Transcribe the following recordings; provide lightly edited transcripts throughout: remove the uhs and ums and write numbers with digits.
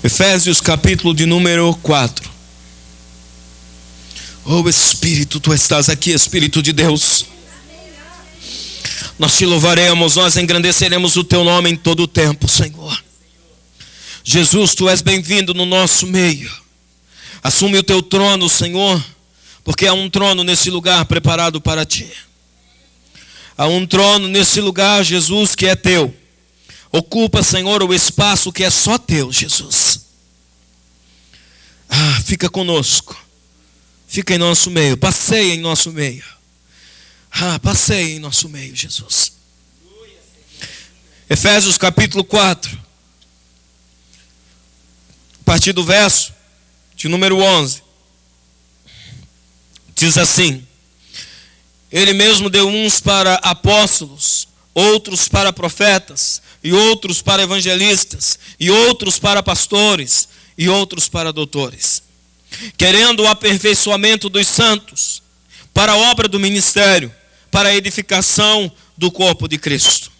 Efésios capítulo de número 4. Oh Espírito, Tu estás aqui, Espírito de Deus. Nós Te louvaremos, nós engrandeceremos o Teu nome em todo o tempo, Senhor. Jesus, Tu és bem-vindo no nosso meio. Assume o Teu trono, Senhor, porque há um trono nesse lugar preparado para Ti. Há um trono nesse lugar, Jesus, que é Teu. Ocupa, Senhor, o espaço que é só Teu, Jesus. Fica conosco. Fica em nosso meio. Passeia em nosso meio. Passeia em nosso meio, Jesus. Efésios capítulo 4. A partir do verso de número 11. Diz assim: Ele mesmo deu uns para apóstolos, outros para profetas, e outros para evangelistas, e outros para pastores, e outros para doutores, querendo o aperfeiçoamento dos santos, para a obra do ministério, para a edificação do corpo de Cristo,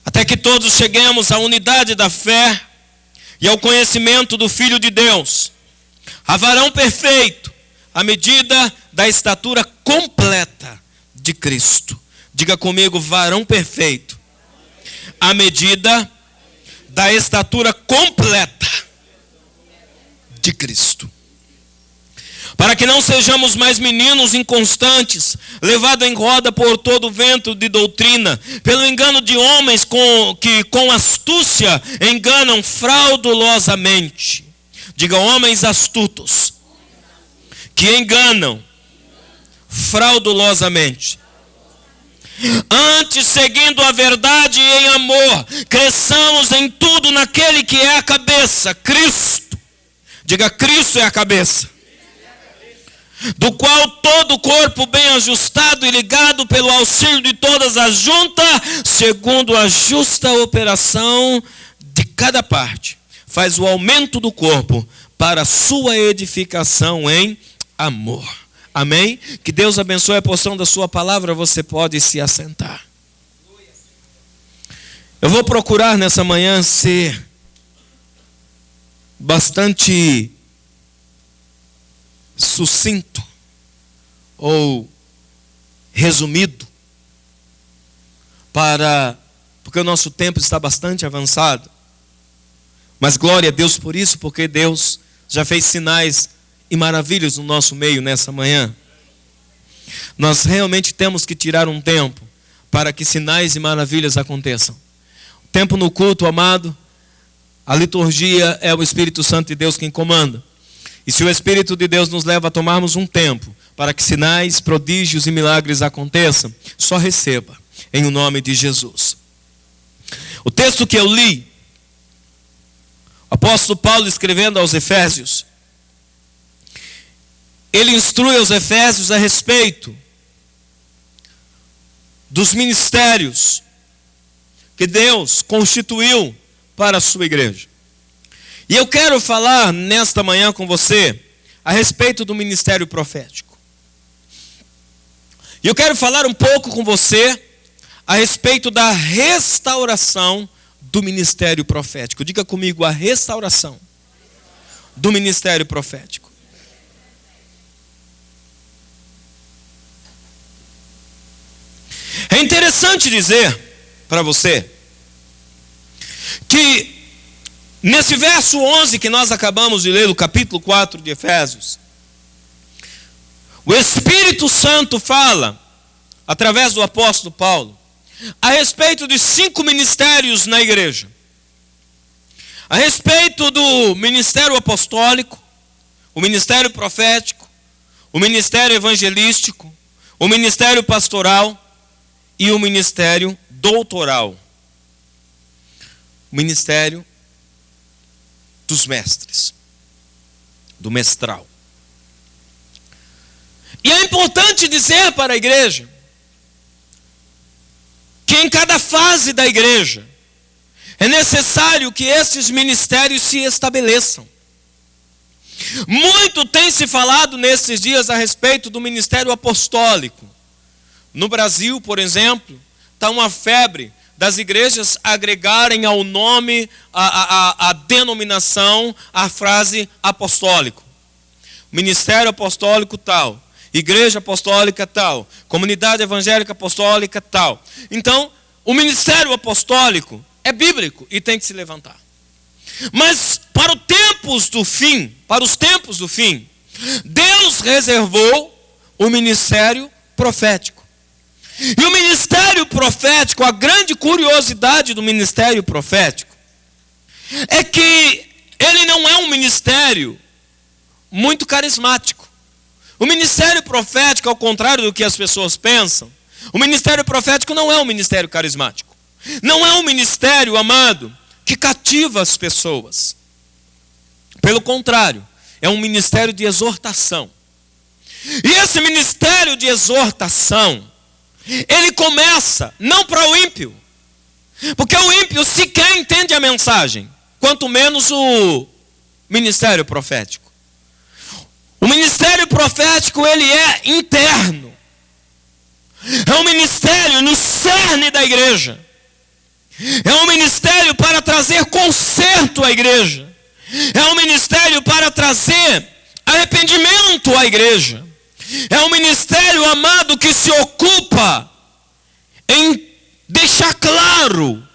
até que todos cheguemos à unidade da fé e ao conhecimento do Filho de Deus, a varão perfeito, à medida da estatura completa de Cristo. Diga comigo: varão perfeito, à medida da estatura completa de Cristo. Para que não sejamos mais meninos inconstantes, levados em roda por todo o vento de doutrina, pelo engano de homens que com astúcia enganam fraudulosamente. Diga: homens astutos, que enganam fraudulosamente. Antes, seguindo a verdade em amor, cresçamos em tudo naquele que é a cabeça, Cristo. Diga: Cristo é a cabeça, do qual todo o corpo bem ajustado e ligado pelo auxílio de todas as juntas, segundo a justa operação de cada parte, faz o aumento do corpo para a sua edificação em amor. Amém? Que Deus abençoe a porção da sua palavra. Você pode se assentar. Eu vou procurar nessa manhã ser bastante sucinto ou resumido, porque o nosso tempo está bastante avançado. Mas glória a Deus por isso, porque Deus já fez sinais e maravilhas no nosso meio nessa manhã. Nós realmente temos que tirar um tempo para que sinais e maravilhas aconteçam. O tempo no culto, amado, a liturgia é o Espírito Santo de Deus quem comanda. E se o Espírito de Deus nos leva a tomarmos um tempo para que sinais, prodígios e milagres aconteçam, só receba em o nome de Jesus. O texto que eu li, o apóstolo Paulo escrevendo aos Efésios, ele instrui aos Efésios a respeito dos ministérios que Deus constituiu para a sua igreja. E eu quero falar nesta manhã com você a respeito do ministério profético. E eu quero falar um pouco com você a respeito da restauração do ministério profético. Diga comigo: a restauração do ministério profético. É interessante dizer para você que nesse verso 11 que nós acabamos de ler, do capítulo 4 de Efésios, o Espírito Santo fala, através do apóstolo Paulo, a respeito de 5 ministérios na igreja. A respeito do ministério apostólico, o ministério profético, o ministério evangelístico, o ministério pastoral e o ministério doutoral. O ministério dos mestres, do mestral. E é importante dizer para a igreja que em cada fase da igreja é necessário que esses ministérios se estabeleçam. Muito tem se falado nesses dias a respeito do ministério apostólico. No Brasil, por exemplo, está uma febre das igrejas agregarem ao nome, a denominação, a frase apostólico. Ministério apostólico tal, igreja apostólica tal, comunidade evangélica apostólica tal. Então, o ministério apostólico é bíblico e tem que se levantar. Mas para os tempos do fim, Deus reservou o ministério profético. E o ministério profético, a grande curiosidade do ministério profético, é que ele não é um ministério muito carismático. O ministério profético, ao contrário do que as pessoas pensam, o ministério profético não é um ministério carismático. Não é um ministério, amado, que cativa as pessoas. Pelo contrário, é um ministério de exortação. E esse ministério de exortação, ele começa não para o ímpio, porque o ímpio sequer entende a mensagem, quanto menos o ministério profético. O ministério profético, ele é interno. É um ministério no cerne da igreja. É um ministério para trazer conserto à igreja. É um ministério para trazer arrependimento à igreja. É um ministério, amado, que se ocupa em deixar claro,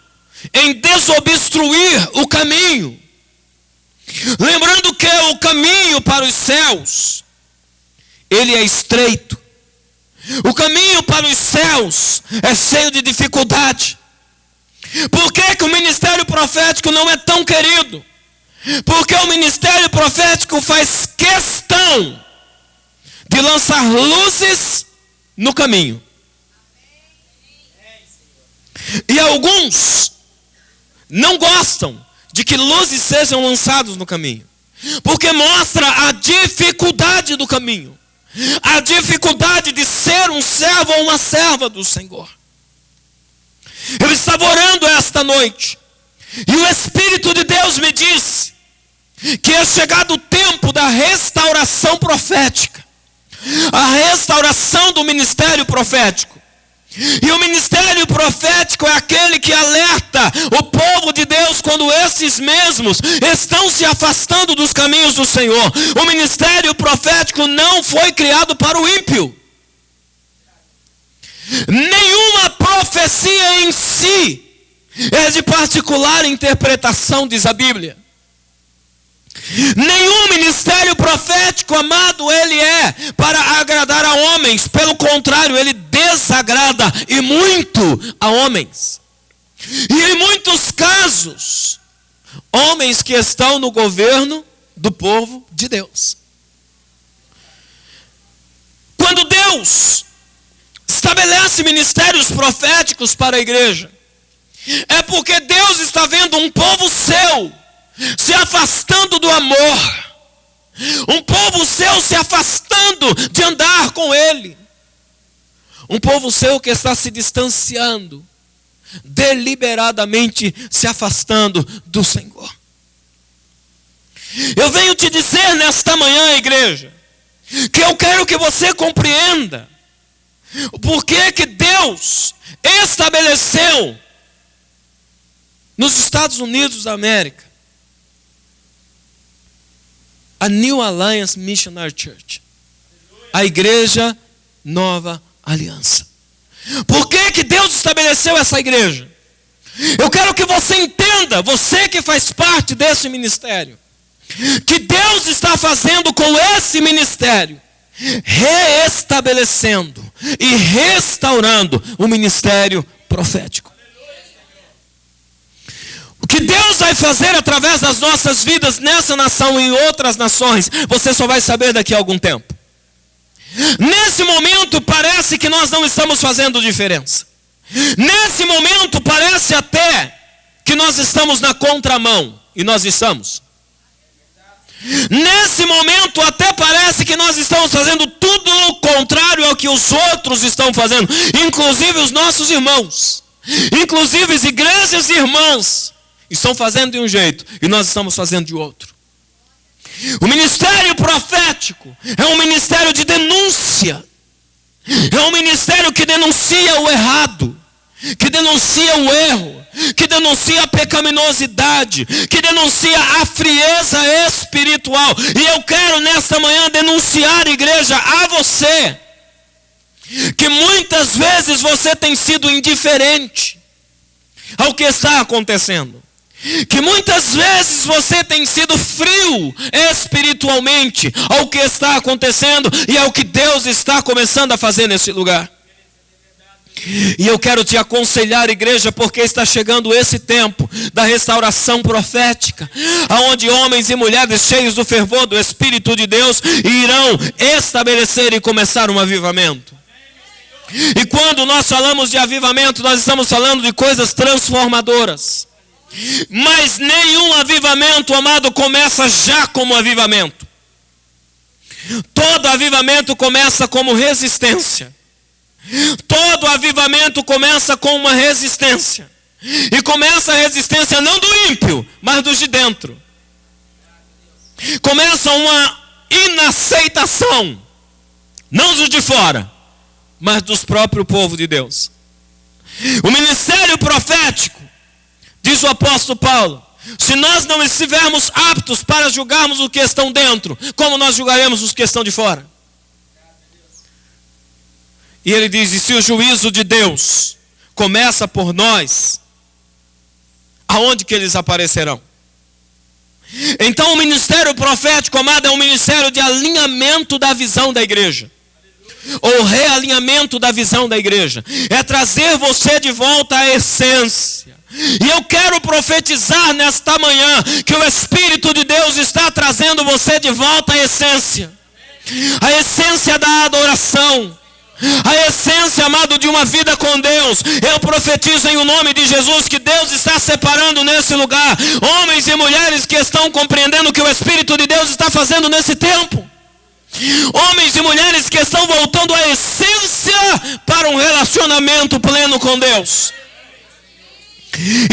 em desobstruir o caminho. Lembrando que o caminho para os céus, ele é estreito. O caminho para os céus é cheio de dificuldade. Por que que o ministério profético não é tão querido? Porque o ministério profético faz questão de lançar luzes no caminho. E alguns não gostam de que luzes sejam lançadas no caminho, porque mostra a dificuldade do caminho, a dificuldade de ser um servo ou uma serva do Senhor. Eu estava orando esta noite, e o Espírito de Deus me disse que é chegado o tempo da restauração profética, a restauração do ministério profético. E o ministério profético é aquele que alerta o povo de Deus quando esses mesmos estão se afastando dos caminhos do Senhor. O ministério profético não foi criado para o ímpio. Nenhuma profecia em si é de particular interpretação, diz a Bíblia. Nenhum ministério profético, amado, ele é para agradar a homens. Pelo contrário, ele desagrada e muito a homens. E em muitos casos, homens que estão no governo do povo de Deus. Quando Deus estabelece ministérios proféticos para a igreja, é porque Deus está vendo um povo seu se afastando do amor, um povo seu se afastando de andar com Ele, um povo seu que está se distanciando, deliberadamente se afastando do Senhor. Eu venho te dizer nesta manhã, igreja, que eu quero que você compreenda o porquê que Deus estabeleceu nos Estados Unidos da América a New Alliance Missionary Church, a Igreja Nova Aliança. Por que que Deus estabeleceu essa igreja? Eu quero que você entenda, você que faz parte desse ministério, que Deus está fazendo com esse ministério, reestabelecendo e restaurando o ministério profético. O que Deus vai fazer através das nossas vidas nessa nação e em outras nações, você só vai saber daqui a algum tempo. Nesse momento parece que nós não estamos fazendo diferença. Nesse momento parece até que nós estamos na contramão, e nós estamos. Nesse momento até parece que nós estamos fazendo tudo o contrário ao que os outros estão fazendo, inclusive os nossos irmãos, inclusive as igrejas irmãs estão fazendo de um jeito e nós estamos fazendo de outro. O ministério profético é um ministério de denúncia, é um ministério que denuncia o errado, que denuncia o erro, que denuncia a pecaminosidade, que denuncia a frieza espiritual. E eu quero nesta manhã denunciar, igreja, a você, que muitas vezes você tem sido indiferente ao que está acontecendo, que muitas vezes você tem sido frio espiritualmente ao que está acontecendo e ao que Deus está começando a fazer nesse lugar. E eu quero te aconselhar, igreja, porque está chegando esse tempo da restauração profética, aonde homens e mulheres cheios do fervor do Espírito de Deus irão estabelecer e começar um avivamento. E quando nós falamos de avivamento, nós estamos falando de coisas transformadoras. Mas nenhum avivamento, amado, começa já como avivamento. Todo avivamento começa como resistência. Todo avivamento começa com uma resistência. E começa a resistência não do ímpio, mas dos de dentro. Começa uma inaceitação, não dos de fora, mas dos próprios povo de Deus. O ministério profético, diz o apóstolo Paulo, se nós não estivermos aptos para julgarmos os que estão dentro, como nós julgaremos os que estão de fora? E ele diz, e se o juízo de Deus começa por nós, aonde que eles aparecerão? Então o ministério profético, amado, é um ministério de alinhamento da visão da igreja. Ou realinhamento da visão da igreja. É trazer você de volta à essência. E eu quero profetizar nesta manhã que o Espírito de Deus está trazendo você de volta à essência. A essência da adoração. A essência, amado, de uma vida com Deus. Eu profetizo em o nome de Jesus que Deus está separando nesse lugar homens e mulheres que estão compreendendo o que o Espírito de Deus está fazendo nesse tempo. Homens e mulheres que estão voltando à essência para um relacionamento pleno com Deus.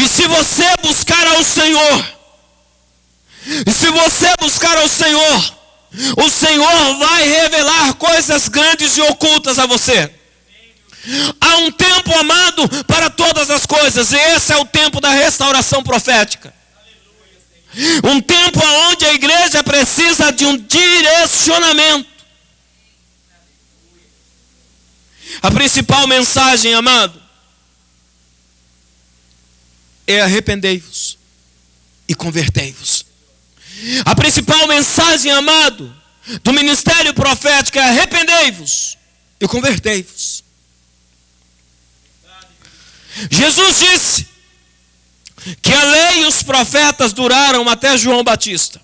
E se você buscar ao Senhor, o Senhor vai revelar coisas grandes e ocultas a você. Há um tempo, amado, para todas as coisas, e esse é o tempo da restauração profética. Um tempo onde a igreja precisa de um direcionamento. A principal mensagem, amado, é arrependei-vos e convertei-vos. A principal mensagem, amado, do ministério profético é arrependei-vos e convertei-vos. Jesus disse que a lei e os profetas duraram até João Batista.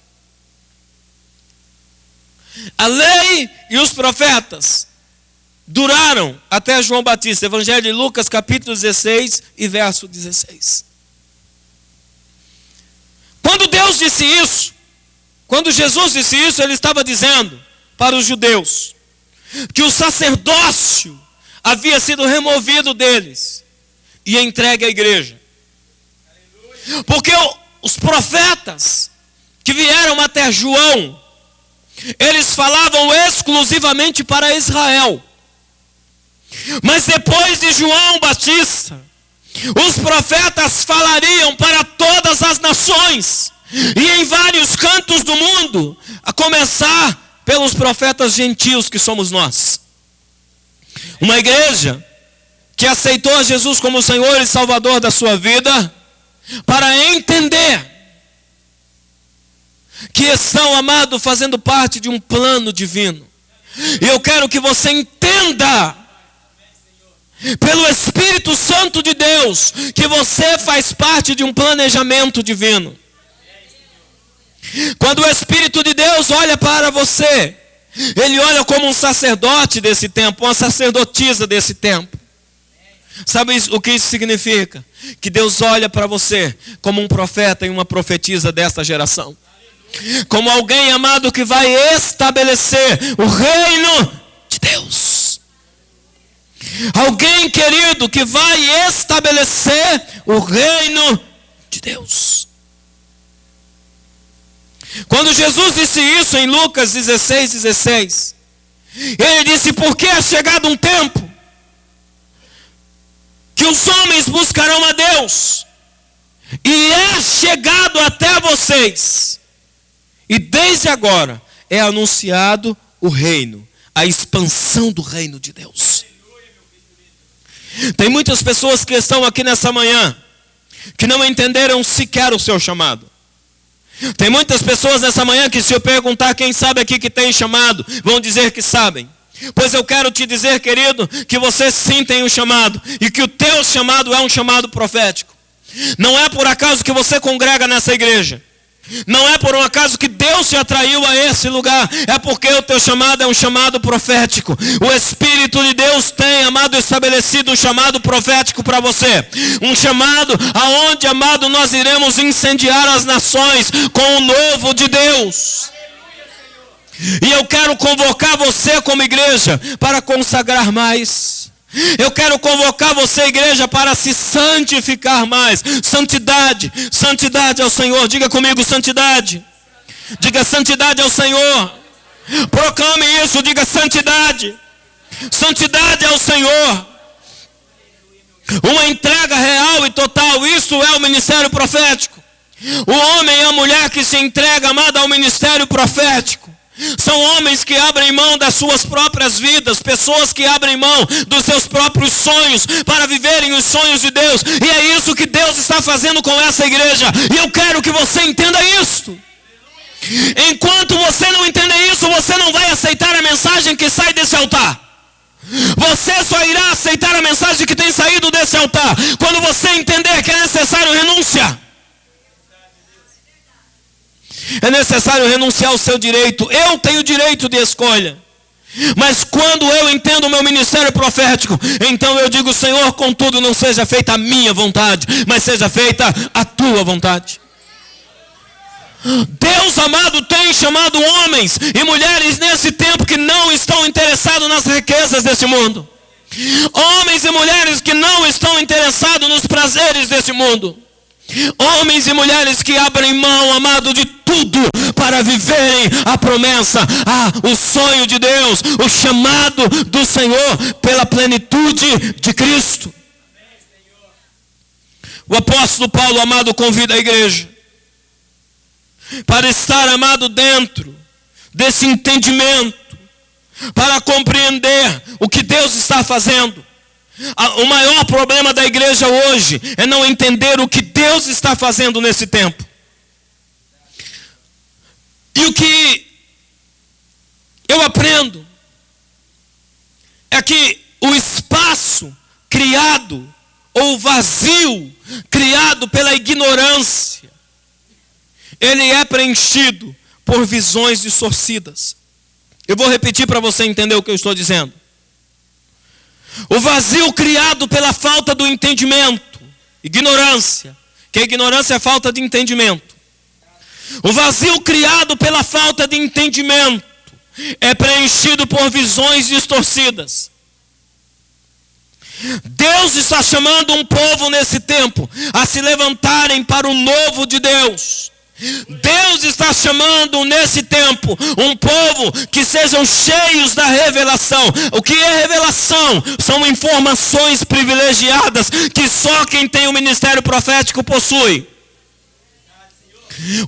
A lei e os profetas duraram até João Batista. Evangelho de Lucas, capítulo 16 e verso 16. Quando Deus disse isso, quando Jesus disse isso, ele estava dizendo para os judeus que o sacerdócio havia sido removido deles e entregue à igreja. Porque os profetas que vieram até João, eles falavam exclusivamente para Israel. Mas depois de João Batista, os profetas falariam para todas as nações e em vários cantos do mundo, a começar pelos profetas gentios que somos nós. Uma igreja que aceitou a Jesus como Senhor e Salvador da sua vida, para entender que estão, amado, fazendo parte de um plano divino. E eu quero que você entenda, pelo Espírito Santo de Deus, que você faz parte de um planejamento divino. Quando o Espírito de Deus olha para você, Ele olha como um sacerdote desse tempo, uma sacerdotisa desse tempo. Sabe o que isso significa? Que Deus olha para você como um profeta e uma profetisa desta geração. Como alguém, amado, que vai estabelecer o reino de Deus. Alguém, querido, que vai estabelecer o reino de Deus. Quando Jesus disse isso em Lucas 16:16, Ele disse, porque é chegado um tempo que os homens buscarão a Deus, e é chegado até vocês, e desde agora é anunciado o reino, a expansão do reino de Deus. Tem muitas pessoas que estão aqui nessa manhã, que não entenderam sequer o seu chamado. Tem muitas pessoas nessa manhã que, se eu perguntar quem sabe aqui que tem chamado, vão dizer que sabem. Pois eu quero te dizer, querido, que você sim tem um chamado, e que o teu chamado é um chamado profético. Não é por acaso que você congrega nessa igreja. Não é por um acaso que Deus te atraiu a esse lugar. É porque o teu chamado é um chamado profético. O Espírito de Deus tem, amado, estabelecido um chamado profético para você. Um chamado aonde, amado, nós iremos incendiar as nações com o novo de Deus. E eu quero convocar você como igreja para consagrar mais. Eu quero convocar você, igreja, para se santificar mais. Santidade, santidade ao Senhor. Diga comigo, santidade. Diga santidade ao Senhor. Proclame isso, diga santidade. Santidade ao Senhor. Uma entrega real e total, isso é o ministério profético. O homem e a mulher que se entrega, amada, ao ministério profético são homens que abrem mão das suas próprias vidas, pessoas que abrem mão dos seus próprios sonhos para viverem os sonhos de Deus. E é isso que Deus está fazendo com essa igreja. E eu quero que você entenda isso. Enquanto você não entender isso, você não vai aceitar a mensagem que sai desse altar. Você só irá aceitar a mensagem que tem saído desse altar quando você entender que é necessário renúncia. É necessário renunciar ao seu direito. Eu tenho direito de escolha. Mas quando eu entendo o meu ministério profético, então eu digo: Senhor, contudo, não seja feita a minha vontade, mas seja feita a tua vontade. Deus, amado, tem chamado homens e mulheres nesse tempo que não estão interessados nas riquezas desse mundo. Homens e mulheres que não estão interessados nos prazeres desse mundo. Homens e mulheres que abrem mão, amado, de tudo para viverem a promessa, o sonho de Deus, o chamado do Senhor pela plenitude de Cristo. O apóstolo Paulo, amado, convida a igreja para estar, amado, dentro desse entendimento, para compreender o que Deus está fazendo. O maior problema da igreja hoje é não entender o que Deus está fazendo nesse tempo. E o que eu aprendo é que o espaço criado, ou vazio criado pela ignorância, ele é preenchido por visões distorcidas. Eu vou repetir para você entender o que eu estou dizendo. O vazio criado pela falta do entendimento, ignorância, que a ignorância é falta de entendimento. O vazio criado pela falta de entendimento é preenchido por visões distorcidas. Deus está chamando um povo nesse tempo a se levantarem para o novo de Deus. Deus está chamando nesse tempo um povo que sejam cheios da revelação. O que é revelação? São informações privilegiadas que só quem tem o ministério profético possui.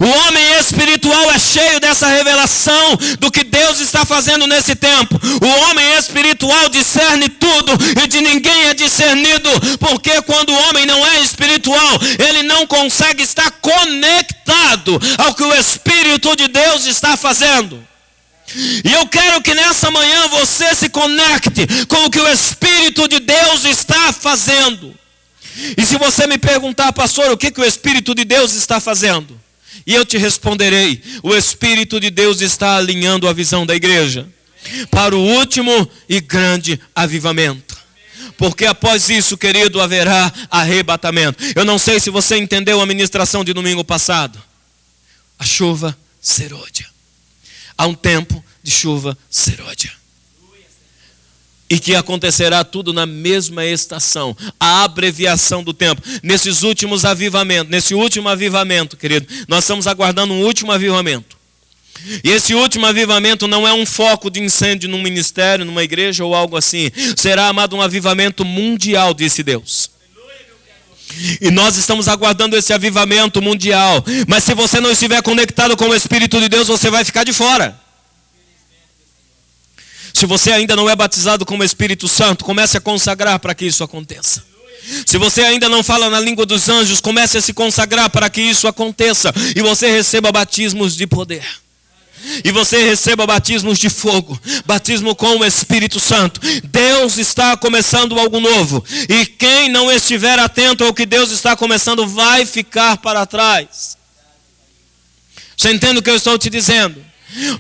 O homem espiritual é cheio dessa revelação do que Deus está fazendo nesse tempo. O homem espiritual discerne tudo e de ninguém é discernido, porque quando o homem não é espiritual, ele não consegue estar conectado ao que o Espírito de Deus está fazendo. E eu quero que nessa manhã você se conecte com o que o Espírito de Deus está fazendo. E se você me perguntar: pastor, o que o Espírito de Deus está fazendo? E eu te responderei: o Espírito de Deus está alinhando a visão da igreja para o último e grande avivamento. Porque após isso, querido, haverá arrebatamento. Eu não sei se você entendeu a ministração de domingo passado. A chuva serôdia. Há um tempo de chuva serôdia. E que acontecerá tudo na mesma estação. A abreviação do tempo. Nesses últimos avivamentos, nesse último avivamento, querido, nós estamos aguardando um último avivamento. E esse último avivamento não é um foco de incêndio num ministério, numa igreja ou algo assim. Será, amado, um avivamento mundial, disse Deus. E nós estamos aguardando esse avivamento mundial. Mas se você não estiver conectado com o Espírito de Deus, você vai ficar de fora. Se você ainda não é batizado com o Espírito Santo, comece a consagrar para que isso aconteça. Se você ainda não fala na língua dos anjos, comece a se consagrar para que isso aconteça. E você receba batismos de poder. E você receba batismos de fogo, batismo com o Espírito Santo. Deus está começando algo novo. E quem não estiver atento ao que Deus está começando vai ficar para trás. Você entende o que eu estou te dizendo?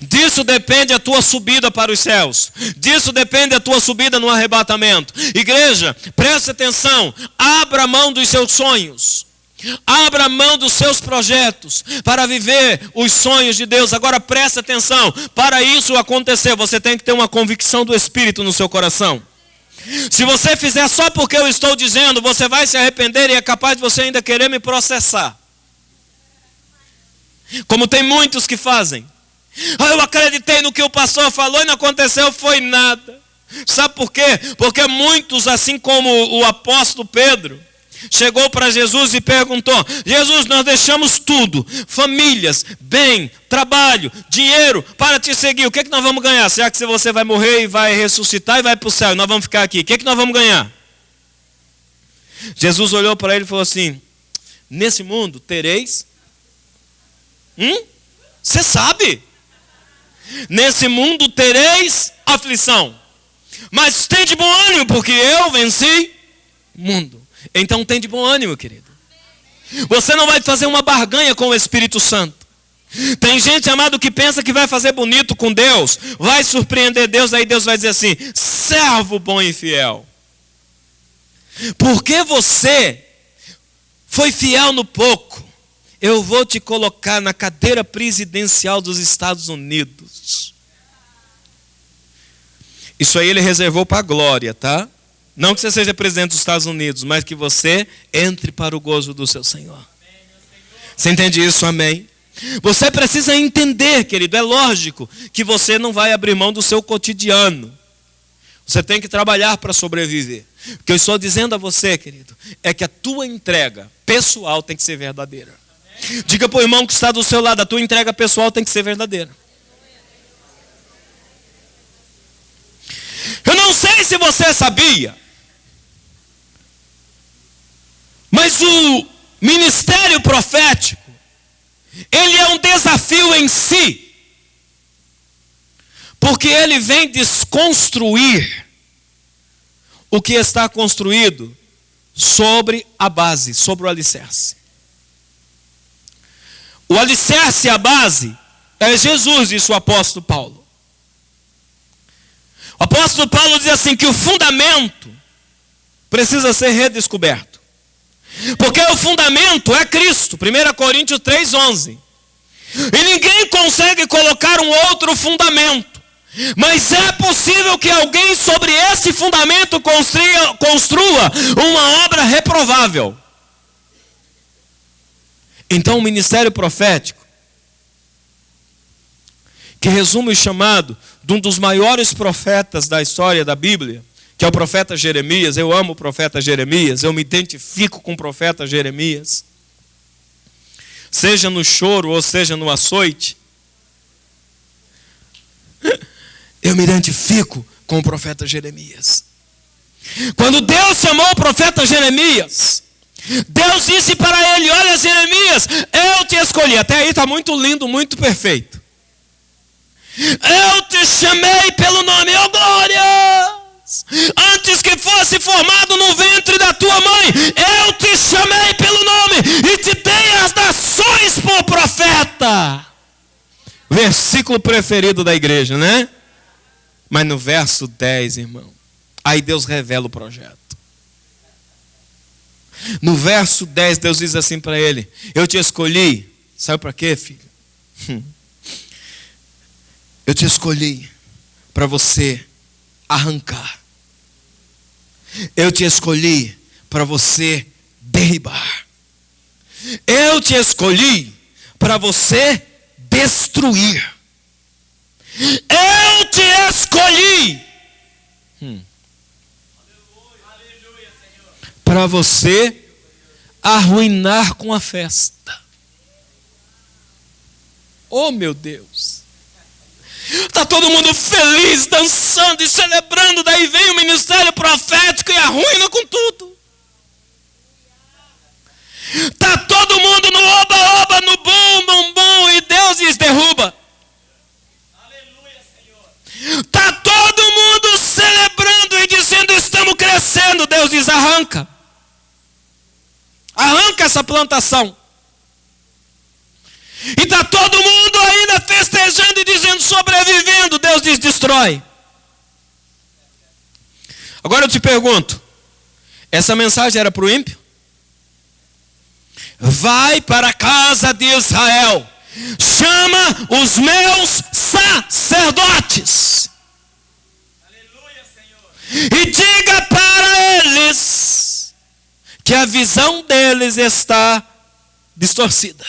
Disso depende a tua subida para os céus. Disso depende a tua subida no arrebatamento. Igreja, preste atenção. Abra mão dos seus sonhos. Abra mão dos seus projetos para viver os sonhos de Deus. Agora preste atenção. Para isso acontecer, você tem que ter uma convicção do Espírito no seu coração. Se você fizer só porque eu estou dizendo, você vai se arrepender e é capaz de você ainda querer me processar. Como tem muitos que fazem. Eu acreditei no que o pastor falou e não aconteceu foi nada. Sabe por quê? Porque muitos, assim como o apóstolo Pedro, chegou para Jesus e perguntou: Jesus, nós deixamos tudo, famílias, bem, trabalho, dinheiro, para te seguir. O que nós vamos ganhar? Será que você vai morrer e vai ressuscitar e vai para o céu e nós vamos ficar aqui? O que nós vamos ganhar? Jesus olhou para ele e falou assim: nesse mundo tereis... Você sabe? Nesse mundo tereis aflição, mas tem de bom ânimo, porque eu venci o mundo. Então tem de bom ânimo, querido. Você não vai fazer uma barganha com o Espírito Santo. Tem gente, amado, que pensa que vai fazer bonito com Deus, vai surpreender Deus, aí Deus vai dizer assim: servo bom e fiel, porque você foi fiel no pouco, eu vou te colocar na cadeira presidencial dos Estados Unidos. Isso aí ele reservou para a glória, tá? Não que você seja presidente dos Estados Unidos, mas que você entre para o gozo do seu Senhor. Você entende isso? Amém? Você precisa entender, querido, é lógico que você não vai abrir mão do seu cotidiano. Você tem que trabalhar para sobreviver. O que eu estou dizendo a você, querido, é que a tua entrega pessoal tem que ser verdadeira. Diga para o irmão que está do seu lado: a tua entrega pessoal tem que ser verdadeira. Eu não sei se você sabia, mas o ministério profético, ele é um desafio em si, porque ele vem desconstruir o que está construído sobre a base, sobre o alicerce. O alicerce e a base é Jesus, disse o apóstolo Paulo. O apóstolo Paulo diz assim, que o fundamento precisa ser redescoberto. Porque o fundamento é Cristo. 1 Coríntios 3:11. E ninguém consegue colocar um outro fundamento. Mas é possível que alguém sobre esse fundamento construa uma obra reprovável. Então o ministério profético, que resume o chamado de um dos maiores profetas da história da Bíblia, que é o profeta Jeremias. Eu amo o profeta Jeremias, eu me identifico com o profeta Jeremias. Seja no choro ou seja no açoite, eu me identifico com o profeta Jeremias. Quando Deus chamou o profeta Jeremias, Deus disse para ele: olha, Jeremias, eu te escolhi. Até aí está muito lindo, muito perfeito. Eu te chamei pelo nome, ó glórias. Antes que fosse formado no ventre da tua mãe, eu te chamei pelo nome e te dei as nações por profeta. Versículo preferido da igreja, né? Mas no verso 10, irmão, aí Deus revela o projeto. No verso 10, Deus diz assim para ele: eu te escolhi, sabe para quê, filho? Eu te escolhi para você arrancar. Eu te escolhi para você derribar. Eu te escolhi para você destruir. Eu te escolhi para você arruinar com a festa. Oh, meu Deus. Está todo mundo feliz, dançando e celebrando. Daí vem o ministério profético e arruina com tudo. Está todo mundo no oba-oba, no bum-bum-bum, e Deus diz: derruba. Aleluia, Senhor. Está todo mundo celebrando e dizendo: estamos crescendo. Deus diz: arranca. Arranca essa plantação. E está todo mundo ainda festejando e dizendo: sobrevivendo. Deus diz: destrói. Agora eu te pergunto, essa mensagem era para o ímpio? Vai para a casa de Israel, chama os meus sacerdotes. Aleluia, Senhor. E diga para eles que a visão deles está distorcida.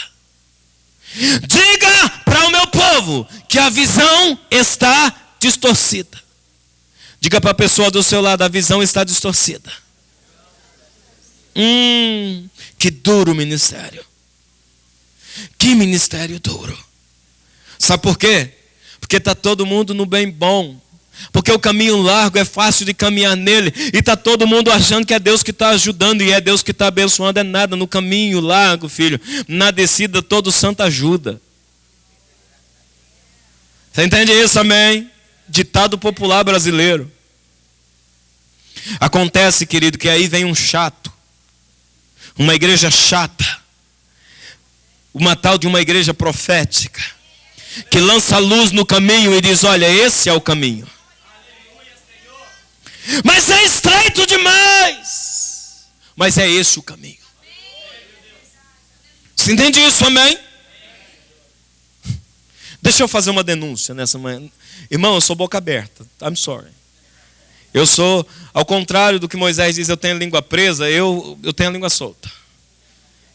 Diga para o meu povo que a visão está distorcida. Diga para a pessoa do seu lado: a visão está distorcida. Que duro ministério. Que ministério duro. Sabe por quê? Porque está todo mundo no bem bom. Porque o caminho largo é fácil de caminhar nele. E está todo mundo achando que é Deus que está ajudando. E é Deus que está abençoando. É nada. No caminho largo, filho, na descida todo santo ajuda. Você entende isso, amém? Ditado popular brasileiro. Acontece, querido, que aí vem um chato. Uma igreja chata. Uma tal de uma igreja profética. Que lança luz no caminho e diz: olha, esse é o caminho. Mas é estreito demais. Mas é esse o caminho. Você entende isso, amém? Deixa eu fazer uma denúncia nessa manhã. Irmão, eu sou boca aberta. I'm sorry. Eu sou, ao contrário do que Moisés diz, eu tenho a língua presa, eu tenho a língua solta.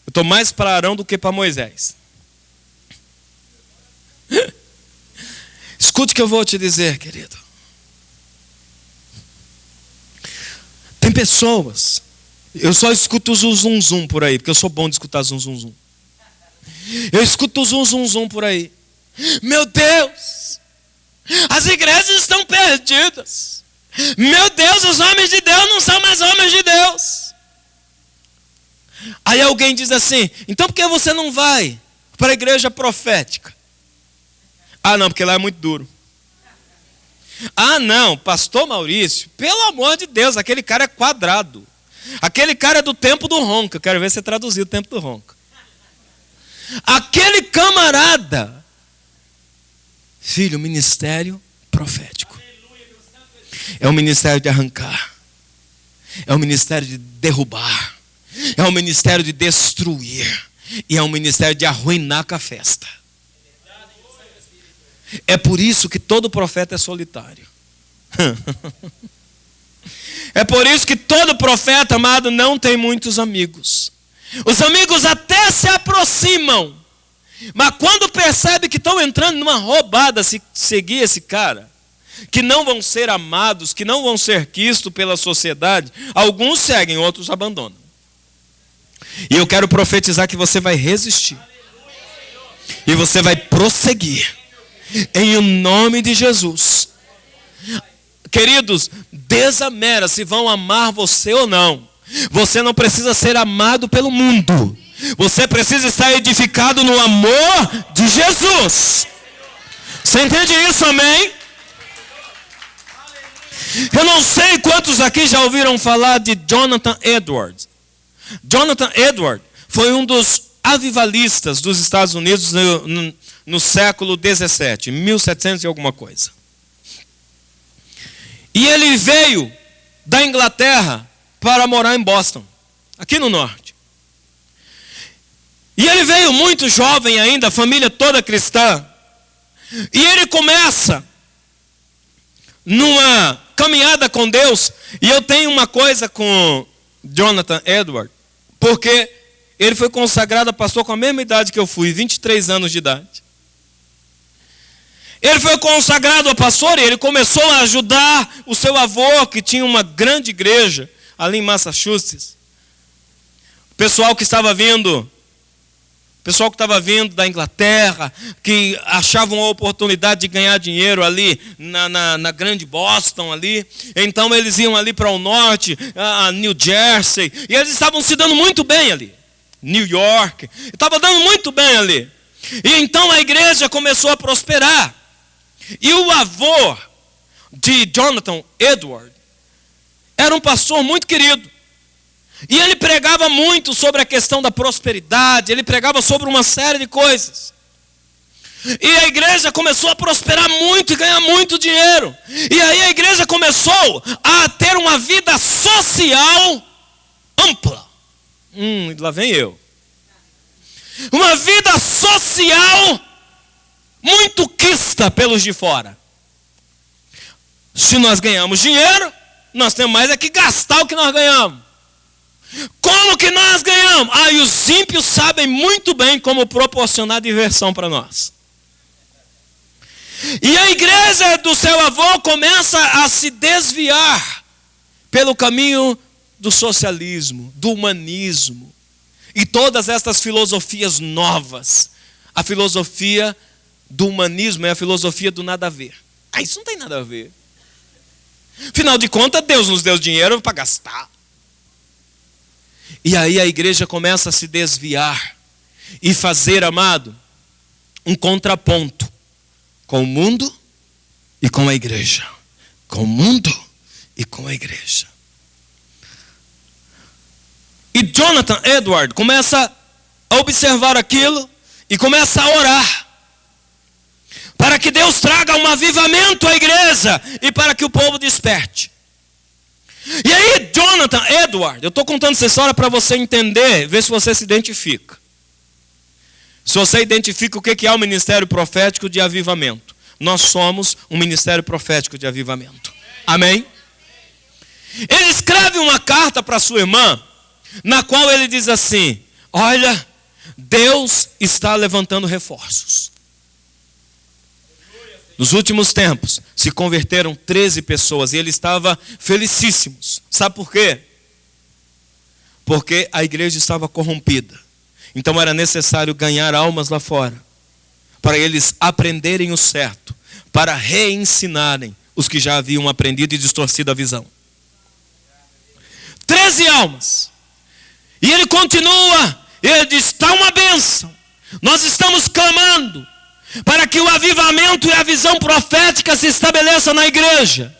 Eu estou mais para Arão do que para Moisés. Escute o que eu vou te dizer, querido. Tem pessoas, eu só escuto o zum zum por aí, porque eu sou bom de escutar zum zum. Eu escuto o zum zum por aí. Meu Deus, as igrejas estão perdidas. Meu Deus, os homens de Deus não são mais homens de Deus. Aí alguém diz assim: então por que você não vai para a igreja profética? Ah, não, porque lá é muito duro. Ah, não, pastor Maurício, pelo amor de Deus, aquele cara é quadrado. Aquele cara é do tempo do ronca. Quero ver você traduzir o tempo do ronca. Aquele camarada. Filho, ministério profético. É um ministério de arrancar. É um ministério de derrubar. É um ministério de destruir. E é um ministério de arruinar com a festa. É por isso que todo profeta é solitário. É por isso que todo profeta, amado, não tem muitos amigos. Os amigos até se aproximam, mas quando percebe que estão entrando numa roubada se seguir esse cara, que não vão ser amados, que não vão ser quistos pela sociedade, alguns seguem, outros abandonam. E eu quero profetizar que você vai resistir. E você vai prosseguir. Em nome de Jesus. Queridos, desamera se vão amar você ou não. Você não precisa ser amado pelo mundo. Você precisa estar edificado no amor de Jesus. Você entende isso, amém? Eu não sei quantos aqui já ouviram falar de Jonathan Edwards. Jonathan Edwards foi um dos avivalistas dos Estados Unidos no século 17, 1700 e alguma coisa. E ele veio da Inglaterra para morar em Boston, aqui no norte. E ele veio muito jovem ainda, a família toda cristã. E ele começa numa caminhada com Deus. E eu tenho uma coisa com Jonathan Edwards, porque ele foi consagrado a pastor com a mesma idade que eu fui, 23 anos de idade. Ele foi consagrado a pastor e ele começou a ajudar o seu avô, que tinha uma grande igreja ali em Massachusetts. pessoal que estava vindo da Inglaterra, que achavam a oportunidade de ganhar dinheiro ali na grande Boston ali. Então eles iam ali para o norte, a New Jersey, e eles estavam se dando muito bem ali. New York, estava dando muito bem ali. E então a igreja começou a prosperar. E o avô de Jonathan Edward era um pastor muito querido. E ele pregava muito sobre a questão da prosperidade, ele pregava sobre uma série de coisas. E a igreja começou a prosperar muito e ganhar muito dinheiro. E aí a igreja começou a ter uma vida social ampla. Lá vem eu. Uma vida social muito quista pelos de fora. Se nós ganhamos dinheiro, nós temos mais é que gastar o que nós ganhamos. Como que nós ganhamos? E os ímpios sabem muito bem como proporcionar diversão para nós. E a igreja do seu avô começa a se desviar pelo caminho do socialismo, do humanismo e todas estas filosofias novas. A filosofia do humanismo é a filosofia do nada a ver. Isso não tem nada a ver. Afinal de contas, Deus nos deu dinheiro para gastar. E aí a igreja começa a se desviar e fazer, amado, um contraponto com o mundo e com a igreja. Com o mundo e com a igreja. E Jonathan Edward começa a observar aquilo e começa a orar para que Deus traga um avivamento à igreja e para que o povo desperte. E aí Jonathan Edward, eu estou contando essa história para você entender, ver se você se identifica. Se você identifica o que é o ministério profético de avivamento. Nós somos um ministério profético de avivamento. Amém? Ele escreve uma carta para sua irmã, na qual ele diz assim: olha, Deus está levantando reforços. Nos últimos tempos, se converteram 13 pessoas e ele estava felicíssimo. Sabe por quê? Porque a igreja estava corrompida. Então era necessário ganhar almas lá fora, para eles aprenderem o certo, para reensinarem os que já haviam aprendido e distorcido a visão. 13 almas. E ele continua, ele diz: está uma bênção. Nós estamos clamando para que o avivamento e a visão profética se estabeleçam na igreja.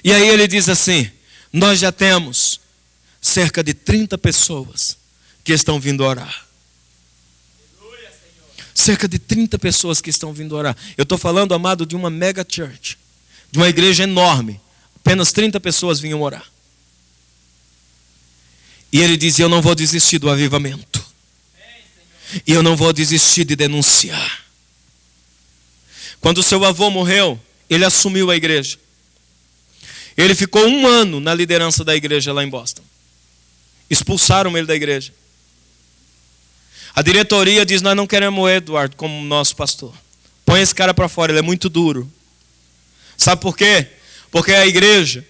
E aí ele diz assim: nós já temos cerca de 30 pessoas que estão vindo orar. Cerca de 30 pessoas que estão vindo orar. Eu estou falando, amado, de uma mega church, de uma igreja enorme. Apenas 30 pessoas vinham orar. E ele diz: eu não vou desistir do avivamento. E eu não vou desistir de denunciar. Quando o seu avô morreu, ele assumiu a igreja. Ele ficou 1 ano na liderança da igreja lá em Boston. Expulsaram ele da igreja. A diretoria diz: nós não queremos o Edward como nosso pastor. Põe esse cara para fora, ele é muito duro. Sabe por quê? Porque a igreja,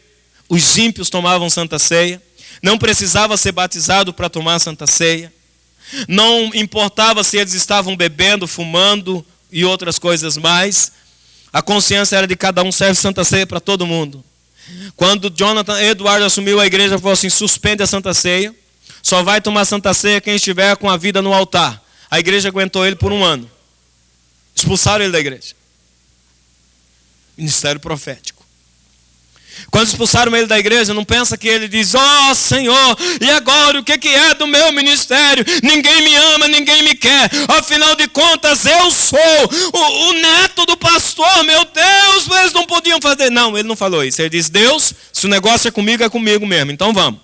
os ímpios tomavam Santa Ceia. Não precisava ser batizado para tomar a Santa Ceia. Não importava se eles estavam bebendo, fumando e outras coisas mais. A consciência era de cada um, serve Santa Ceia para todo mundo. Quando Jonathan Edward assumiu a igreja, falou assim: suspende a Santa Ceia. Só vai tomar Santa Ceia quem estiver com a vida no altar. A igreja aguentou ele por 1 ano. Expulsaram ele da igreja. Ministério profético. Quando expulsaram ele da igreja, não pensa que ele diz: ó Senhor, e agora o que é do meu ministério? Ninguém me ama, ninguém me quer. Afinal de contas, eu sou o neto do pastor, meu Deus, eles não podiam fazer. Não, ele não falou isso. Ele diz: Deus, se o negócio é comigo mesmo, então vamos.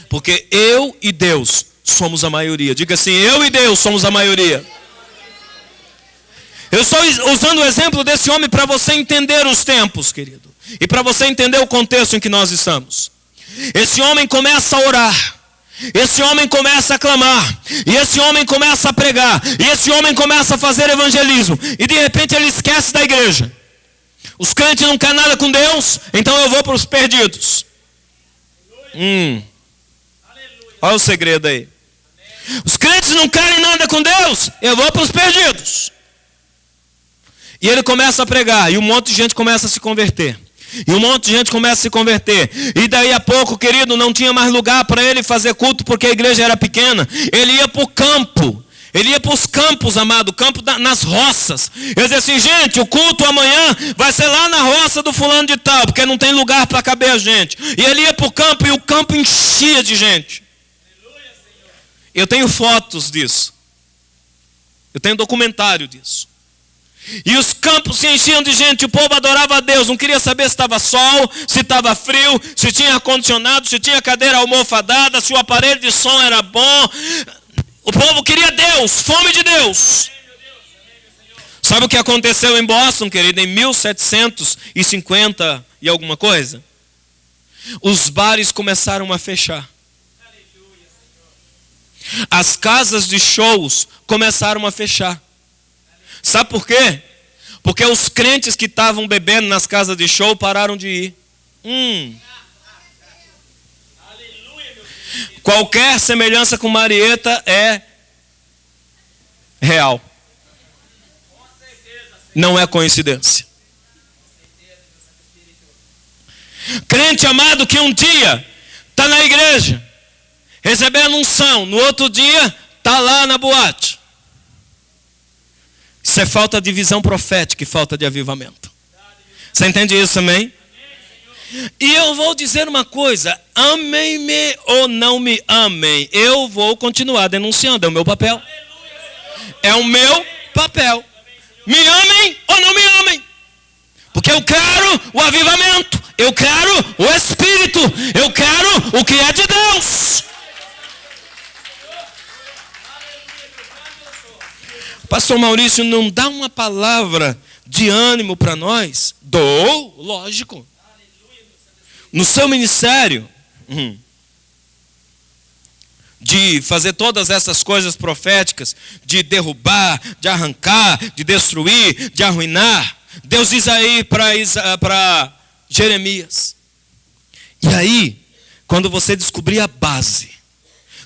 Porque eu e Deus somos a maioria. Diga assim: eu e Deus somos a maioria. Eu estou usando o exemplo desse homem para você entender os tempos, querido. E para você entender o contexto em que nós estamos. Esse homem começa a orar. Esse homem começa a clamar. E esse homem começa a pregar. E esse homem começa a fazer evangelismo. E de repente ele esquece da igreja. Os crentes não querem nada com Deus, então eu vou para os perdidos. Olha o segredo aí. Os crentes não querem nada com Deus, eu vou para os perdidos. E ele começa a pregar, e um monte de gente começa a se converter. E um monte de gente começa a se converter. E daí a pouco, querido, não tinha mais lugar para ele fazer culto, porque a igreja era pequena. Ele ia para o campo. Ele ia para os campos, amado, campo nas roças. Ele dizia assim, gente, o culto amanhã vai ser lá na roça do fulano de tal, porque não tem lugar para caber a gente. E ele ia para o campo, e o campo enchia de gente. Eu tenho fotos disso. Eu tenho documentário disso. E os campos se enchiam de gente, o povo adorava a Deus, não queria saber se estava sol, se estava frio, se tinha ar-condicionado, se tinha cadeira almofadada, se o aparelho de som era bom. O povo queria Deus, fome de Deus. Sabe o que aconteceu em Boston, querido, em 1750 e alguma coisa? Os bares começaram a fechar. As casas de shows começaram a fechar. Sabe por quê? Porque os crentes que estavam bebendo nas casas de show pararam de ir. Qualquer semelhança com Marieta é real. Não é coincidência. Crente amado que um dia está na igreja, recebendo unção, no outro dia está lá na boate. Isso é falta de visão profética e falta de avivamento. Você entende isso também? E eu vou dizer uma coisa, amem-me ou não me amem, eu vou continuar denunciando, é o meu papel. É o meu papel. Me amem ou não me amem. Porque eu quero o avivamento, eu quero o Espírito, eu quero o que é de Deus. Pastor Maurício, não dá uma palavra de ânimo para nós? Dou, lógico. No seu ministério, de fazer todas essas coisas proféticas, de derrubar, de arrancar, de destruir, de arruinar, Deus diz aí para Jeremias. E aí, quando você descobrir a base,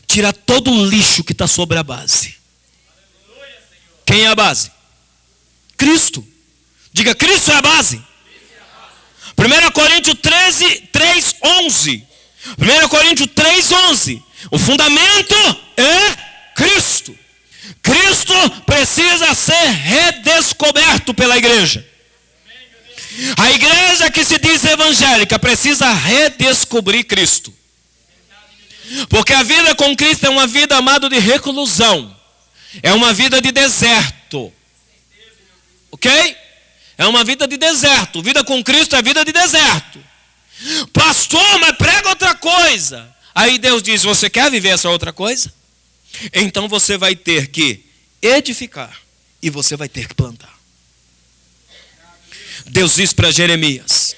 tira todo o lixo que está sobre a base. Quem é a base? Cristo. Diga, Cristo é a base. 1 Coríntios 3:11. 1 Coríntios 3:11. O fundamento é Cristo. Cristo precisa ser redescoberto pela igreja. A igreja que se diz evangélica precisa redescobrir Cristo. Porque a vida com Cristo é uma vida, amado, de reclusão. É uma vida de deserto. Ok? É uma vida de deserto. Vida com Cristo é vida de deserto. Pastor, mas prega outra coisa. Aí Deus diz, você quer viver essa outra coisa? Então você vai ter que edificar. E você vai ter que plantar. Deus diz para Jeremias,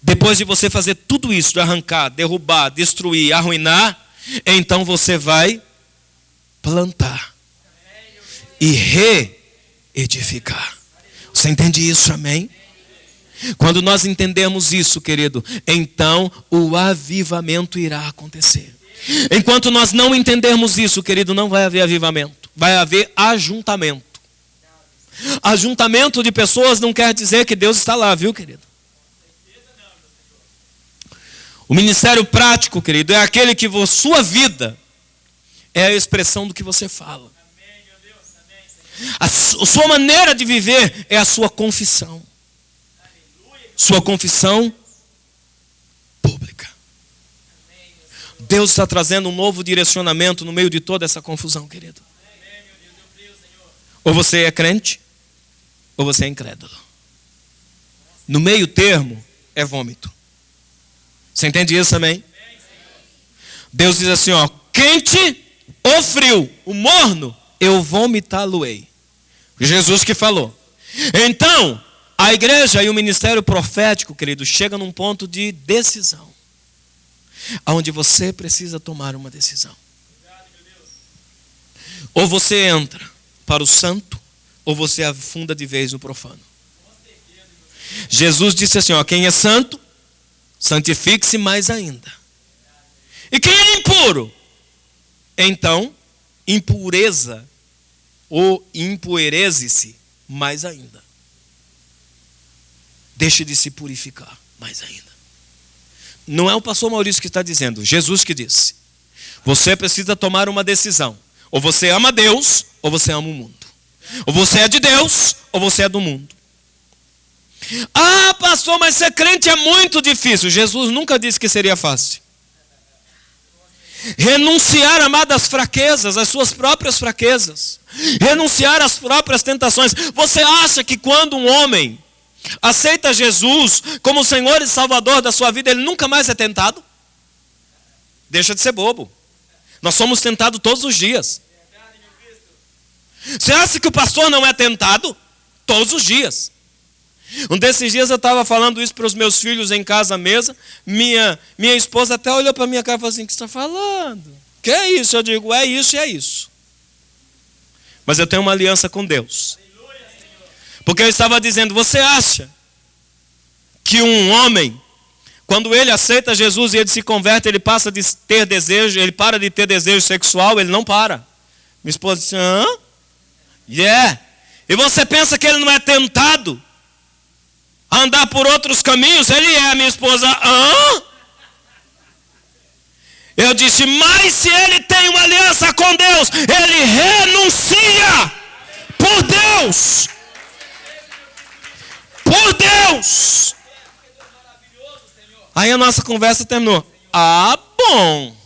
depois de você fazer tudo isso, de arrancar, derrubar, destruir, arruinar, então você vai plantar. E reedificar. Você entende isso, amém? Quando nós entendemos isso, querido, então o avivamento irá acontecer. Enquanto nós não entendermos isso, querido, não vai haver avivamento. Vai haver ajuntamento. Ajuntamento de pessoas não quer dizer que Deus está lá, viu, querido? O ministério prático, querido, é aquele que sua vida é a expressão do que você fala. A sua maneira de viver é a sua confissão. Sua confissão pública. Deus está trazendo um novo direcionamento no meio de toda essa confusão, querido. Ou você é crente, ou você é incrédulo. No meio termo é vômito. Você entende isso também? Deus diz assim, ó, quente ou frio, o morno, eu vomitá-lo-ei. Jesus que falou. Então, a igreja e o ministério profético, querido, chega num ponto de decisão. Onde você precisa tomar uma decisão. Ou você entra para o santo, ou você afunda de vez no profano. Jesus disse assim, ó, quem é santo, santifique-se mais ainda. E quem é impuro, então impureza ou empoeireze-se mais ainda. Deixe de se purificar mais ainda. Não é o pastor Maurício que está dizendo, Jesus que disse. Você precisa tomar uma decisão. Ou você ama Deus, ou você ama o mundo. Ou você é de Deus, ou você é do mundo. Ah, pastor, mas ser crente é muito difícil. Jesus nunca disse que seria fácil. Renunciar, amadas, fraquezas, as suas próprias fraquezas. Renunciar às próprias tentações. Você acha que quando um homem aceita Jesus como Senhor e Salvador da sua vida, ele nunca mais é tentado? Deixa de ser bobo. Nós somos tentados todos os dias. Você acha que o pastor não é tentado? Todos os dias. Um desses dias eu estava falando isso para os meus filhos em casa à mesa. Minha esposa até olhou para a minha cara e falou assim, o que você está falando? Que é isso? Eu digo, é isso e é isso. Mas eu tenho uma aliança com Deus. Porque eu estava dizendo, você acha que um homem, quando ele aceita Jesus e ele se converte, ele passa de ter desejo, ele para de ter desejo sexual? Ele não para. Minha esposa disse, hã? Yeah. E você pensa que ele não é tentado a andar por outros caminhos? Ele é. Minha esposa, hã? Eu disse, mas se ele tem uma aliança com Deus, ele renuncia por Deus. Por Deus. Aí a nossa conversa terminou. Ah, bom.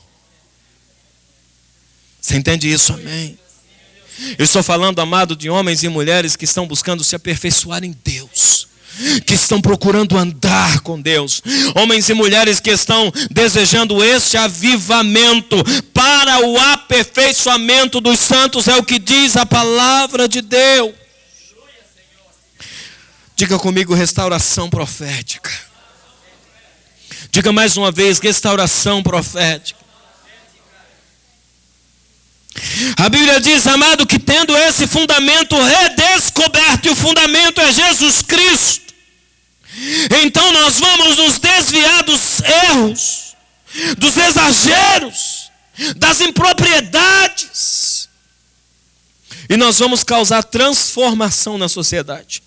Você entende isso? Amém. Eu estou falando, amado, de homens e mulheres que estão buscando se aperfeiçoar em Deus, que estão procurando andar com Deus, homens e mulheres que estão desejando este avivamento para o aperfeiçoamento dos santos, é o que diz a palavra de Deus. Diga comigo, restauração profética. Diga mais uma vez, restauração profética. A Bíblia diz, amado, que tendo esse fundamento redescoberto, e o fundamento é Jesus Cristo, então nós vamos nos desviar dos erros, dos exageros, das impropriedades, e nós vamos causar transformação na sociedade.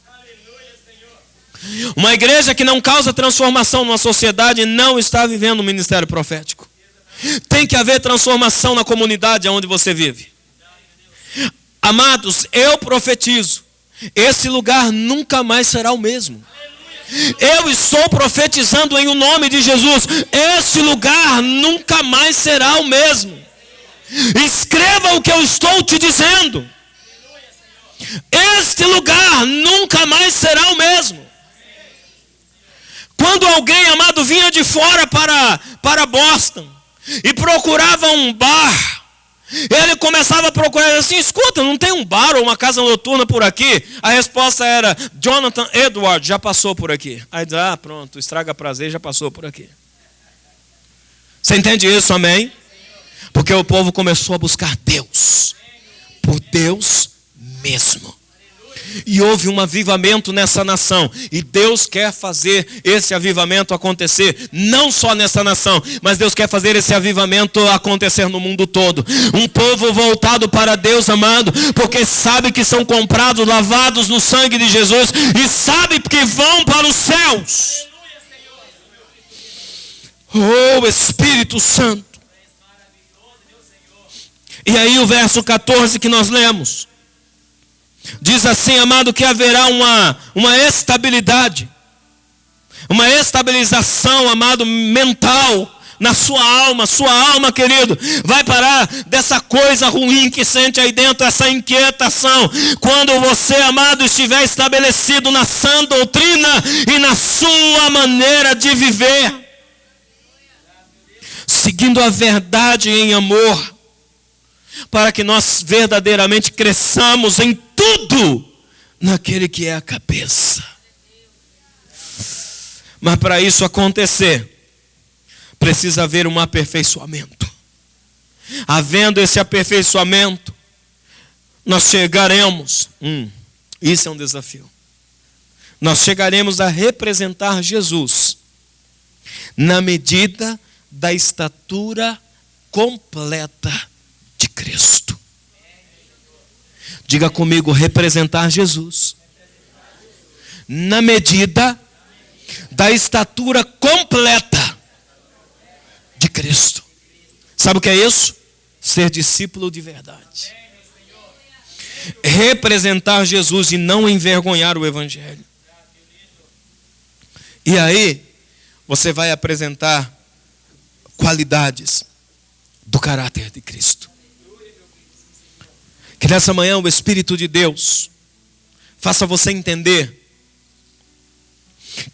Uma igreja que não causa transformação na sociedade não está vivendo o ministério profético. Tem que haver transformação na comunidade onde você vive. Amados, eu profetizo, esse lugar nunca mais será o mesmo. Eu estou profetizando em o nome de Jesus, esse lugar nunca mais será o mesmo. Escreva o que eu estou te dizendo. Este lugar nunca mais será o mesmo. Quando alguém, amado, vinha de fora para Boston e procurava um bar, ele começava a procurar assim, escuta, não tem um bar ou uma casa noturna por aqui? A resposta era, Jonathan Edwards já passou por aqui. Aí diz, pronto, estraga prazer já passou por aqui. Você entende isso, amém? Porque o povo começou a buscar Deus, por Deus mesmo. E houve um avivamento nessa nação. E Deus quer fazer esse avivamento acontecer, não só nessa nação, mas Deus quer fazer esse avivamento acontecer no mundo todo. Um povo voltado para Deus, amado, porque sabe que são comprados, lavados no sangue de Jesus, e sabe que vão para os céus. Oh, Espírito Santo. E aí o verso 14 que nós lemos diz assim, amado, que haverá uma estabilidade, uma estabilização, amado, mental na sua alma, querido, vai parar dessa coisa ruim que sente aí dentro, essa inquietação, quando você, amado, estiver estabelecido na sã doutrina e na sua maneira de viver, seguindo a verdade em amor, para que nós verdadeiramente cresçamos em tudo naquele que é a cabeça. Mas para isso acontecer, precisa haver um aperfeiçoamento. Havendo esse aperfeiçoamento, nós chegaremos, isso é um desafio, nós chegaremos a representar Jesus na medida da estatura completa de Cristo. Diga comigo, representar Jesus na medida da estatura completa de Cristo. Sabe o que é isso? Ser discípulo de verdade. Representar Jesus e não envergonhar o Evangelho. E aí, você vai apresentar qualidades do caráter de Cristo. Que nessa manhã o Espírito de Deus faça você entender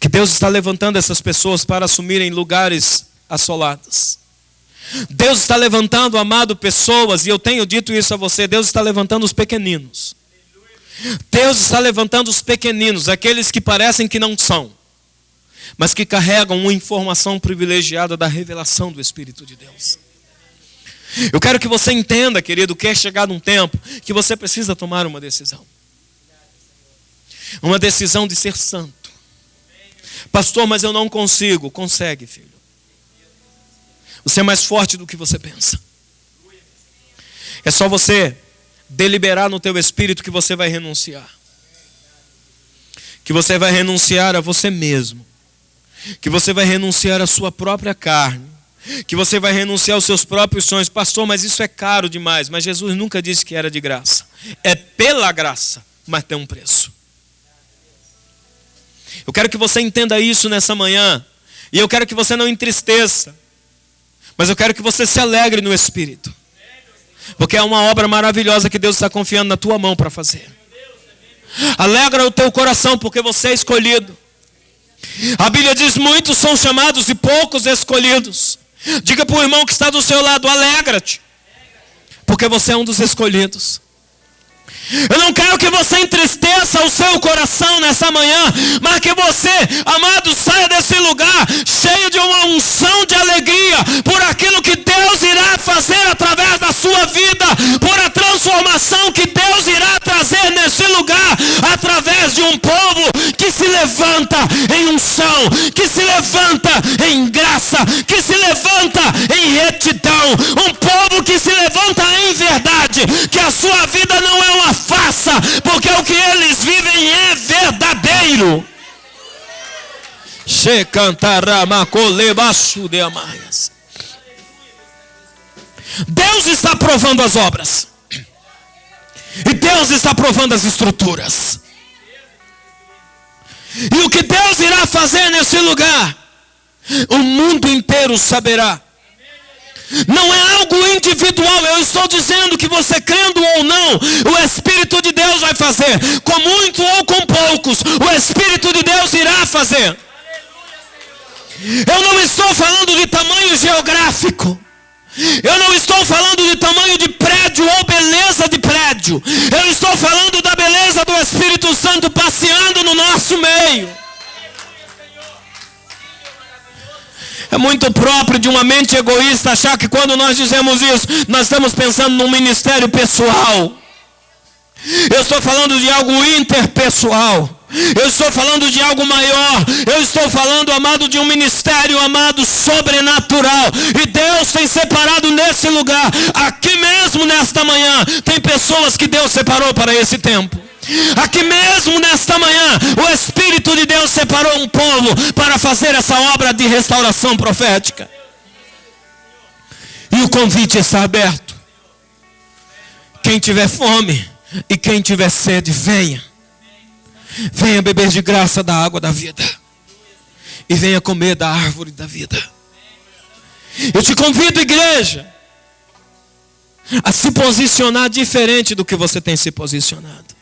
que Deus está levantando essas pessoas para assumirem lugares assolados. Deus está levantando, amado, pessoas, e eu tenho dito isso a você, Deus está levantando os pequeninos. Deus está levantando os pequeninos, aqueles que parecem que não são, mas que carregam uma informação privilegiada da revelação do Espírito de Deus. Eu quero que você entenda, querido, que é chegado um tempo que você precisa tomar uma decisão. Uma decisão de ser santo. Pastor, mas eu não consigo. Consegue, filho. Você é mais forte do que você pensa. É só você deliberar no teu espírito que você vai renunciar. Que você vai renunciar a você mesmo. Que você vai renunciar à sua própria carne. Que você vai renunciar aos seus próprios sonhos. Pastor, mas isso é caro demais. Mas Jesus nunca disse que era de graça. É pela graça, mas tem um preço. Eu quero que você entenda isso nessa manhã. E eu quero que você não entristeça. Mas eu quero que você se alegre no Espírito. Porque é uma obra maravilhosa que Deus está confiando na tua mão para fazer. Alegra o teu coração porque você é escolhido. A Bíblia diz, muitos são chamados e poucos escolhidos. Diga para o irmão que está do seu lado, alegra-te. Porque você é um dos escolhidos. Eu não quero que você entristeça o seu coração nessa manhã, mas que você, amado, saia desse lugar cheio de uma unção de alegria por aquilo que Deus irá fazer através da sua vida, por a transformação que Deus irá trazer nesse lugar, através de um povo que se levanta em unção, que se levanta em graça, que se levanta em retidão, um povo que se levanta em verdade, que a sua vida não é uma farsa, porque o que eles vivem é verdadeiro. Deus está provando as obras. E Deus está provando as estruturas. E o que Deus irá fazer nesse lugar, o mundo inteiro saberá. Não é algo individual. Eu estou dizendo que você crendo ou não, o Espírito de Deus vai fazer. Com muito ou com poucos, o Espírito de Deus irá fazer. Eu não estou falando de tamanho geográfico. Eu não estou falando de tamanho de prédio ou beleza de prédio. Eu estou falando da beleza do Espírito Santo passeando no nosso meio. É muito próprio de uma mente egoísta achar que quando nós dizemos isso, nós estamos pensando num ministério pessoal. Eu estou falando de algo interpessoal. Eu estou falando de algo maior. Eu estou falando, amado, de um ministério, amado, sobrenatural. E Deus tem separado nesse lugar, aqui mesmo nesta manhã, tem pessoas que Deus separou para esse tempo. Aqui mesmo nesta manhã, o Espírito de Deus separou um povo para fazer essa obra de restauração profética. E o convite está aberto. Quem tiver fome e quem tiver sede, venha. Venha beber de graça da água da vida. E venha comer da árvore da vida. Eu te convido, igreja, a se posicionar diferente do que você tem se posicionado.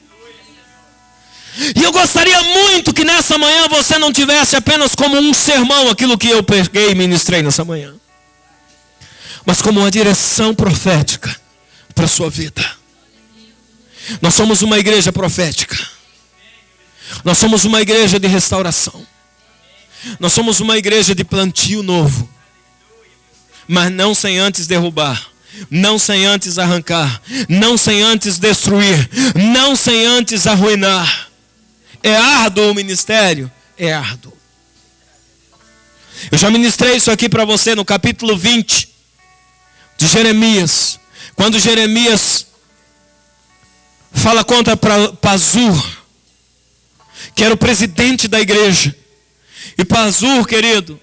E eu gostaria muito que nessa manhã você não tivesse apenas como um sermão aquilo que eu peguei e ministrei nessa manhã, mas como uma direção profética para a sua vida. Nós somos uma igreja profética. Nós somos uma igreja de restauração. Nós somos uma igreja de plantio novo. Mas não sem antes derrubar. Não sem antes arrancar. Não sem antes destruir. Não sem antes arruinar. É árduo o ministério? É árduo. Eu já ministrei isso aqui para você no capítulo 20 de Jeremias. Quando Jeremias fala contra Pazur, que era o presidente da igreja, e Pazur, querido,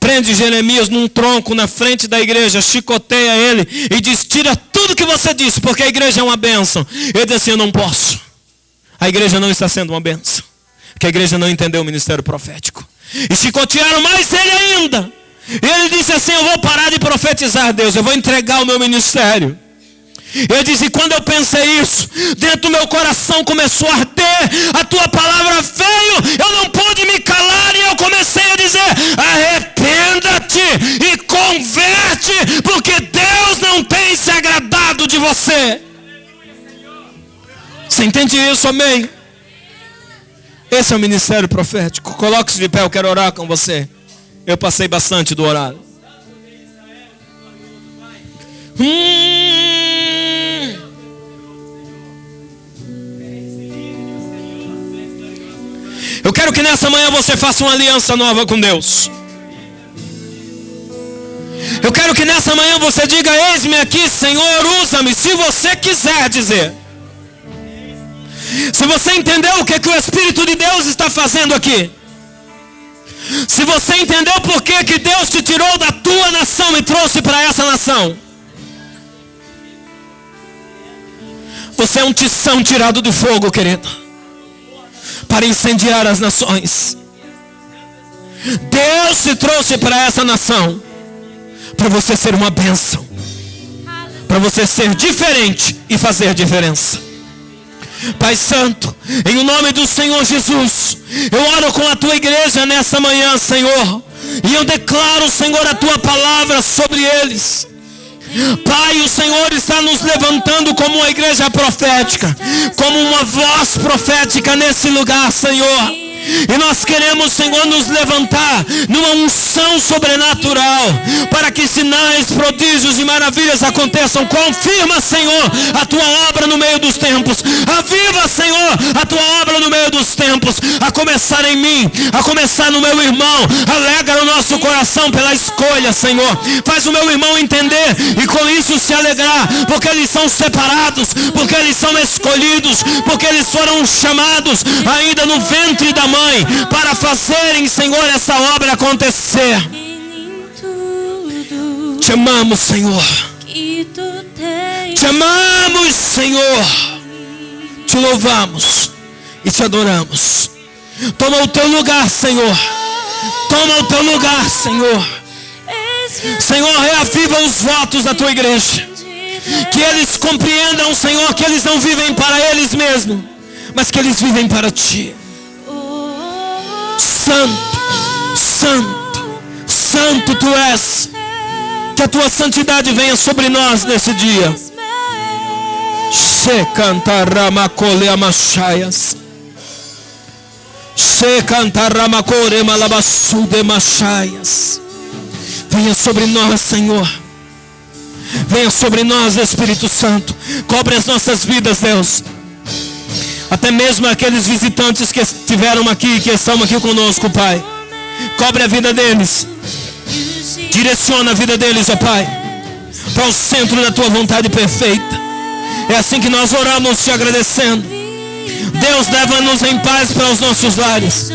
prende Jeremias num tronco na frente da igreja, chicoteia ele e diz: tira tudo que você disse, porque a igreja é uma bênção. Ele diz assim: eu não posso. A igreja não está sendo uma bênção, porque a igreja não entendeu o ministério profético. E chicotearam mais ele ainda. E ele disse assim: eu vou parar de profetizar, Deus, eu vou entregar o meu ministério. Ele disse: e quando eu pensei isso, dentro do meu coração começou a arder, a tua palavra veio, eu não pude me calar, e eu comecei a dizer: arrependa-te e converte, porque Deus não tem se agradado de você. Você entende isso, amém? Esse é o ministério profético. Coloque-se de pé, eu quero orar com você. Eu passei bastante do horário. Eu quero que nessa manhã você faça uma aliança nova com Deus. Eu quero que nessa manhã você diga: eis-me aqui, Senhor, usa-me, se você quiser dizer. Se você entendeu o que o Espírito de Deus está fazendo aqui, se você entendeu por que Deus te tirou da tua nação e trouxe para essa nação, você é um tição tirado do fogo, querido, para incendiar as nações. Deus te trouxe para essa nação para você ser uma bênção, para você ser diferente e fazer diferença. Pai Santo, em nome do Senhor Jesus, eu oro com a tua igreja nessa manhã, Senhor, e eu declaro, Senhor, a tua palavra sobre eles. Pai, o Senhor está nos levantando como uma igreja profética, como uma voz profética nesse lugar, Senhor. E nós queremos, Senhor, nos levantar numa unção sobrenatural, para que sinais, prodígios e maravilhas aconteçam. Confirma, Senhor, a tua obra no meio dos tempos. Aviva, Senhor, a tua obra no meio dos tempos. A começar em mim, a começar no meu irmão. Alegra o nosso coração pela escolha, Senhor. Faz o meu irmão entender e com isso se alegrar, porque eles são separados, porque eles são escolhidos, porque eles foram chamados ainda no ventre da mãe para fazerem, Senhor, essa obra acontecer. Te amamos, Senhor. Te amamos, Senhor. Te louvamos e te adoramos. Toma o teu lugar, Senhor. Toma o teu lugar, Senhor. Senhor, reaviva os votos da tua igreja. Que eles compreendam, Senhor, que eles não vivem para eles mesmos, mas que eles vivem para ti. Santo, Santo, Santo tu és. Que a tua santidade venha sobre nós nesse dia. Se cantaramacore amachaias. Se cantaramacore malabassude machaias. Venha sobre nós, Senhor. Venha sobre nós, Espírito Santo. Cobre as nossas vidas, Deus. Até mesmo aqueles visitantes que estiveram aqui, que estão aqui conosco, Pai. Cobre a vida deles. Direciona a vida deles, ó Pai, para o centro da tua vontade perfeita. É assim que nós oramos te agradecendo. Deus, leva-nos em paz para os nossos lares.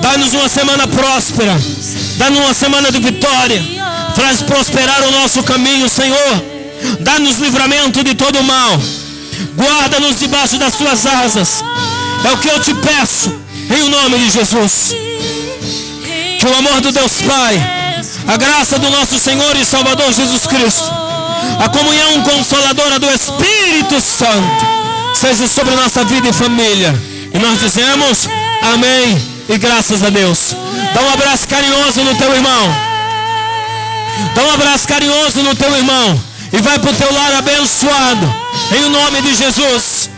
Dá-nos uma semana próspera. Dá-nos uma semana de vitória. Faz prosperar o nosso caminho, Senhor. Dá-nos livramento de todo o mal. Guarda-nos debaixo das tuas asas. É o que eu te peço, em o nome de Jesus. Que o amor do Deus Pai, a graça do nosso Senhor e Salvador Jesus Cristo, a comunhão consoladora do Espírito Santo, seja sobre nossa vida e família. E nós dizemos amém e graças a Deus. Dá um abraço carinhoso no teu irmão. Dá um abraço carinhoso no teu irmão. E vai para o teu lar abençoado, em nome de Jesus.